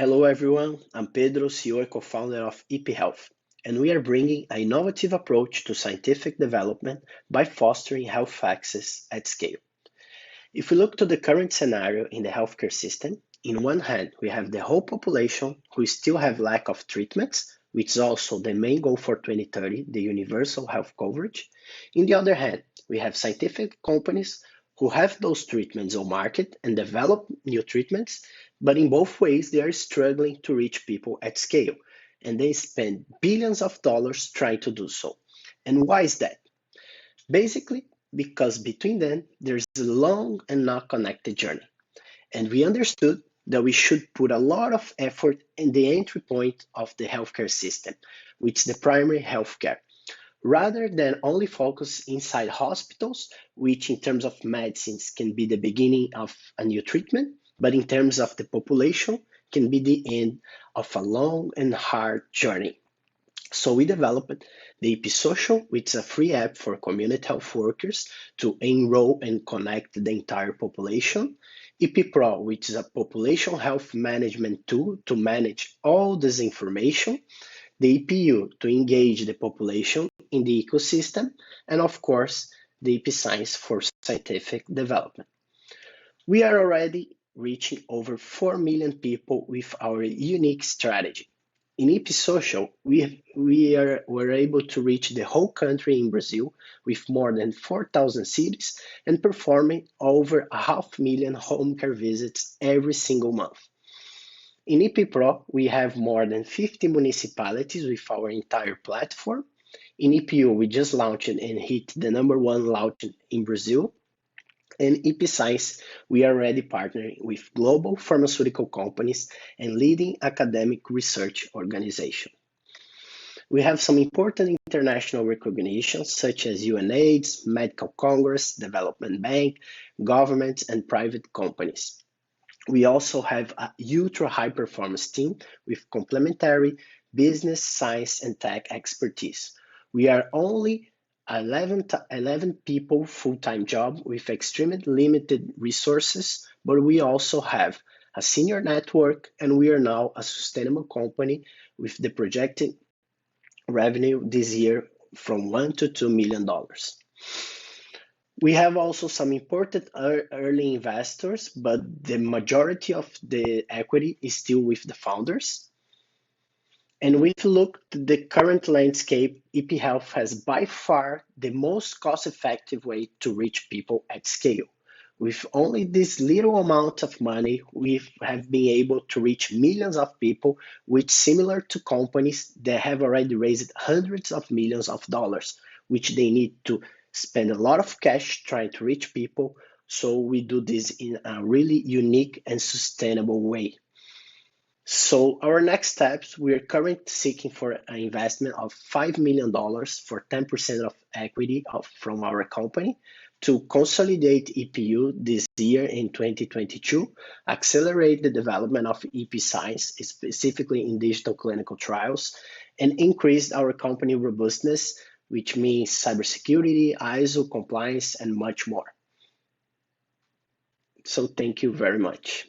Hello everyone, I'm Pedro, CEO and co-founder of epHealth, and we are bringing an innovative approach to scientific development by fostering health access at scale. If we look to the current scenario in the healthcare system, in one hand, we have the whole population who still have lack of treatments, which is also the main goal for 2030, the universal health coverage. In the other hand, we have scientific companies who have those treatments on market and develop new treatments, but in both ways, they are struggling to reach people at scale, and they spend billions of dollars trying to do so. And why is that? Basically, because between them, there's a long and not connected journey. And we understood that we should put a lot of effort in the entry point of the healthcare system, which is the primary healthcare, rather than only focus inside hospitals, which in terms of medicines can be the beginning of a new treatment, but in terms of the population can be the end of a long and hard journey. So we developed the epSocial, which is a free app for community health workers to enroll and connect the entire population. epPro, which is a population health management tool to manage all this information. The epU to engage the population in the ecosystem, and of course, the epScience for scientific development. We are already reaching over 4 million people with our unique strategy. In epSocial, were able to reach the whole country in Brazil with more than 4,000 cities and performing over 500,000 home care visits every single month. In epPro, we have more than 50 municipalities with our entire platform. In epU, we just launched and hit the #1 launch in Brazil. In epScience, we are already partnering with global pharmaceutical companies and leading academic research organizations. We have some important international recognitions such as UNAIDS, Medical Congress, Development Bank, governments, and private companies. We also have a ultra high performance team with complementary business, science, and tech expertise. We are only 11 people full-time job with extremely limited resources, but we also have a senior network, and we are now a sustainable company with the projected revenue this year from $1 to $2 million. We have also some important early investors, but the majority of the equity is still with the founders. And if you look at the current landscape, epHealth has by far the most cost-effective way to reach people at scale. With only this little amount of money, we have been able to reach millions of people, which similar to companies that have already raised hundreds of millions of dollars, which they need to spend a lot of cash trying to reach people. So we do this in a really unique and sustainable way. So our next steps, we are currently seeking for an investment of $5 million for 10% of equity from our company to consolidate epU this year in 2022, accelerate the development of epScience, specifically in digital clinical trials, and increase our company robustness, which means cybersecurity, ISO, compliance, and much more. So thank you very much.